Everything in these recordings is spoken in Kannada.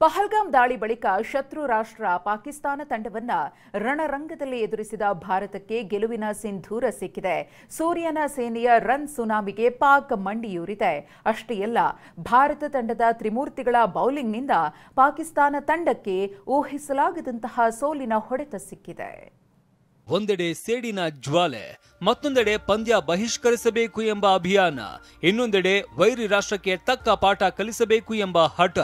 ಪಹಲ್ಗಾಮ್ ದಾಳಿ ಬಳಿಕ ಶತ್ರು ರಾಷ್ಟ್ರ ಪಾಕಿಸ್ತಾನ ತಂಡವನ್ನ ರಣರಂಗದಲ್ಲಿ ಎದುರಿಸಿದ ಭಾರತಕ್ಕೆ ಗೆಲುವಿನ ಸಿಂಧೂರ ಸಿಕ್ಕಿದೆ. ಸೂರ್ಯನ ಸೇನೆಯ ರನ್ ಸುನಾಮಿಗೆ ಪಾಕ್ ಮಂಡಿಯೂರಿದೆ. ಅಷ್ಟೇ ಅಲ್ಲ, ಭಾರತ ತಂಡದ ತ್ರಿಮೂರ್ತಿಗಳ ಬೌಲಿಂಗ್ನಿಂದ ಪಾಕಿಸ್ತಾನ ತಂಡಕ್ಕೆ ಊಹಿಸಲಾಗದಂತಹ ಸೋಲಿನ ಹೊಡೆತ ಸಿಕ್ಕಿದೆ. ಒಂದೆಡೆ ಸೇಡಿನ ಜ್ವಾಲೆ, ಮತ್ತೊಂದೆಡೆ ಪಂದ್ಯ ಬಹಿಷ್ಕರಿಸಬೇಕು ಎಂಬ ಅಭಿಯಾನ, ಇನ್ನೊಂದೆಡೆ ವೈರಿ ರಾಷ್ಟ್ರಕ್ಕೆ ತಕ್ಕ ಪಾಠ ಕಲಿಸಬೇಕು ಎಂಬ ಹಠ.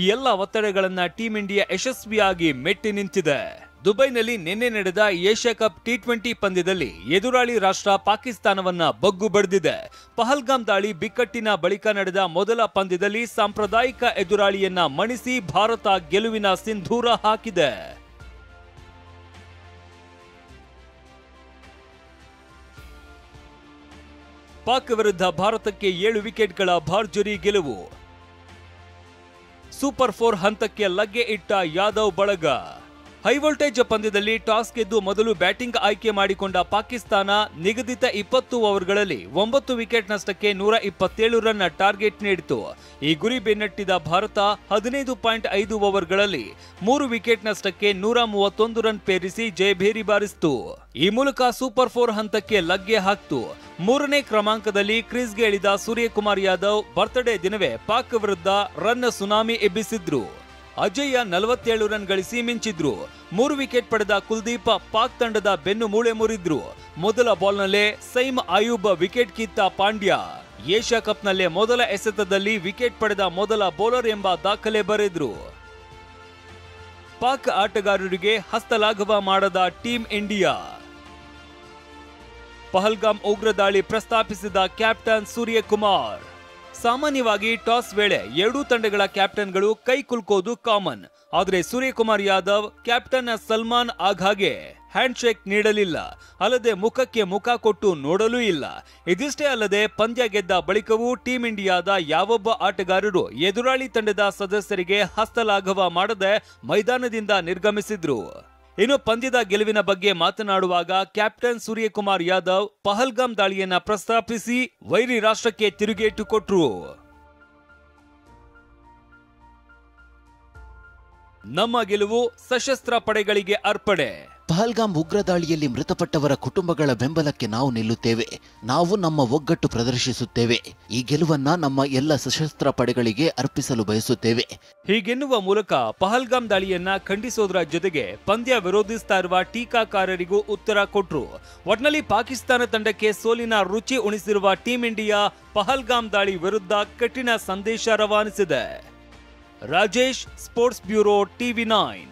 ಈ ಎಲ್ಲ ಒತ್ತಡಗಳನ್ನ ಟೀಂ ಇಂಡಿಯಾ ಯಶಸ್ವಿಯಾಗಿ ಮೆಟ್ಟಿ ನಿಂತಿದೆ. ದುಬೈನಲ್ಲಿ ನಿನ್ನೆ ನಡೆದ ಏಷ್ಯಾ ಕಪ್ ಟಿ20 ಪಂದ್ಯದಲ್ಲಿ ಎದುರಾಳಿ ರಾಷ್ಟ್ರ ಪಾಕಿಸ್ತಾನವನ್ನ ಬಗ್ಗು ಬಡಿದಿದೆ. ಪಹಲ್ಗಾಮ್ ದಾಳಿ ಬಿಕ್ಕಟ್ಟಿನ ಬಳಿಕ ನಡೆದ ಮೊದಲ ಪಂದ್ಯದಲ್ಲಿ ಸಾಂಪ್ರದಾಯಿಕ ಎದುರಾಳಿಯನ್ನ ಮಣಿಸಿ ಭಾರತ ಗೆಲುವಿನ ಸಿಂಧೂರ ಹಾಕಿದೆ. ಪಾಕ್ ವಿರುದ್ಧ ಭಾರತಕ್ಕೆ 7 ವಿಕೆಟ್ಗಳ ಭರ್ಜರಿ ಗೆಲುವು. ಸೂಪರ್ 4 ಹಂತಕ್ಕೆ ಲಗ್ಗೆ ಇಟ್ಟ ಯಾದವ್ ಬಳಗ. ಹೈವೋಲ್ಟೇಜ್ ಪಂದ್ಯದಲ್ಲಿ ಟಾಸ್ ಗೆದ್ದು ಮೊದಲು ಬ್ಯಾಟಿಂಗ್ ಆಯ್ಕೆ ಮಾಡಿಕೊಂಡ ಪಾಕಿಸ್ತಾನ ನಿಗದಿತ 20 ಓವರ್ಗಳಲ್ಲಿ 9 ವಿಕೆಟ್ ನಷ್ಟಕ್ಕೆ 127 ರನ್ ಟಾರ್ಗೆಟ್ ನೀಡಿತು. ಈ ಗುರಿ ಬೆನ್ನಟ್ಟಿದ ಭಾರತ 15.5 ಓವರ್ಗಳಲ್ಲಿ 3 ವಿಕೆಟ್ ನಷ್ಟಕ್ಕೆ 131 ರನ್ ಪೇರಿಸಿ ಜಯಭೇರಿ ಬಾರಿಸಿತು. ಈ ಮೂಲಕ ಸೂಪರ್ 4 ಹಂತಕ್ಕೆ ಲಗ್ಗೆ ಹಾಕಿತು. 3ನೇ ಕ್ರಮಾಂಕದಲ್ಲಿ ಕ್ರೀಸ್ಗೆ ಇಳಿದ ಸೂರ್ಯಕುಮಾರ್ ಯಾದವ್ ಬರ್ತ್ಡೇ ದಿನವೇ ಪಾಕ್ ವಿರುದ್ಧ ರನ್ ಸುನಾಮಿ ಎಬ್ಬಿಸಿದ್ರು. ಅಜಯ್ಯ 47 ರನ್ ಗಳಿಸಿ ಮಿಂಚಿದ್ರು. 3 ವಿಕೆಟ್ ಪಡೆದ ಕುಲ್ದೀಪ್ ಪಾಕ್ ತಂಡದ ಬೆನ್ನು ಮೂಳೆ ಮುರಿದ್ರು. ಮೊದಲ ಬಾಲ್ನಲ್ಲೇ ಸೈಮ್ ಆಯೂಬ್ ವಿಕೆಟ್ ಕಿತ್ತ ಪಾಂಡ್ಯ. ಏಷ್ಯಾ ಕಪ್ನಲ್ಲೇ ಮೊದಲ ಎಸೆತದಲ್ಲಿ ವಿಕೆಟ್ ಪಡೆದ ಮೊದಲ ಬೌಲರ್ ಎಂಬ ದಾಖಲೆ ಬರೆದ್ರು. ಪಾಕ್ ಆಟಗಾರರಿಗೆ ಹಸ್ತಲಾಘವ ಮಾಡದ ಟೀಂ ಇಂಡಿಯಾ. ಪಹಲ್ಗಾಮ್ ಉಗ್ರ ದಾಳಿ ಪ್ರಸ್ತಾಪಿಸಿದ ಕ್ಯಾಪ್ಟನ್ ಸೂರ್ಯಕುಮಾರ್. ಸಾಮಾನ್ಯವಾಗಿ ಟಾಸ್ ವೇಳೆ ಎರಡೂ ತಂಡಗಳ ಕ್ಯಾಪ್ಟನ್ಗಳು ಕೈ ಕುಲ್ಕೋದು ಕಾಮನ್. ಆದರೆ ಸೂರ್ಯಕುಮಾರ್ ಯಾದವ್ ಕ್ಯಾಪ್ಟನ್ ಸಲ್ಮಾನ್ ಆಘಾಗೆ ಹ್ಯಾಂಡ್ ಶೇಕ್ ನೀಡಲಿಲ್ಲ. ಅಲ್ಲದೆ ಮುಖಕ್ಕೆ ಮುಖ ಕೊಟ್ಟು ನೋಡಲೂ ಇಲ್ಲ. ಇದಿಷ್ಟೇ ಅಲ್ಲದೆ ಪಂದ್ಯ ಗೆದ್ದ ಬಳಿಕವೂ ಟೀಂ ಇಂಡಿಯಾದ ಯಾವೊಬ್ಬ ಆಟಗಾರರು ಎದುರಾಳಿ ತಂಡದ ಸದಸ್ಯರಿಗೆ ಹಸ್ತಲಾಘವ ಮಾಡದೆ ಮೈದಾನದಿಂದ ನಿರ್ಗಮಿಸಿದ್ರು. ಇನ್ನು ಪಂದ್ಯದ ಗೆಲುವಿನ ಬಗ್ಗೆ ಮಾತನಾಡುವಾಗ ಕ್ಯಾಪ್ಟನ್ ಸೂರ್ಯಕುಮಾರ್ ಯಾದವ್ ಪಹಲ್ಗಾಮ್ ದಾಳಿಯನ್ನ ಪ್ರಸ್ತಾಪಿಸಿ ವೈರಿ ರಾಷ್ಟ್ರಕ್ಕೆ ತಿರುಗೇಟು ಕೊಟ್ರು. ನಮ್ಮ ಗೆಲುವು ಸಶಸ್ತ್ರ ಪಡೆಗಳಿಗೆ ಅರ್ಪಣೆ. ಪಹಲ್ಗಾಮ್ ಉಗ್ರ ದಾಳಿಯಲ್ಲಿ ಮೃತಪಟ್ಟವರ ಕುಟುಂಬಗಳ ಬೆಂಬಲಕ್ಕೆ ನಾವು ನಿಲ್ಲುತ್ತೇವೆ. ನಾವು ನಮ್ಮ ಒಗ್ಗಟ್ಟು ಪ್ರದರ್ಶಿಸುತ್ತೇವೆ. ಈ ಗೆಲುವನ್ನ ನಮ್ಮ ಎಲ್ಲ ಸಶಸ್ತ್ರ ಪಡೆಗಳಿಗೆ ಅರ್ಪಿಸಲು ಬಯಸುತ್ತೇವೆ. ಹೀಗೆನ್ನುವ ಮೂಲಕ ಪಹಲ್ಗಾಮ್ ದಾಳಿಯನ್ನ ಖಂಡಿಸೋದ್ರ ಜೊತೆಗೆ ಪಂದ್ಯ ವಿರೋಧಿಸ್ತಾ ಇರುವ ಟೀಕಾಕಾರರಿಗೂ ಉತ್ತರ ಕೊಟ್ರು. ಒಟ್ನಲ್ಲಿ ಪಾಕಿಸ್ತಾನ ತಂಡಕ್ಕೆ ಸೋಲಿನ ರುಚಿ ಉಣಿಸಿರುವ ಟೀಂ ಇಂಡಿಯಾ ಪಹಲ್ಗಾಮ್ ದಾಳಿ ವಿರುದ್ಧ ಕಠಿಣ ಸಂದೇಶ ರವಾನಿಸಿದೆ. Rajesh, sports bureau, TV9.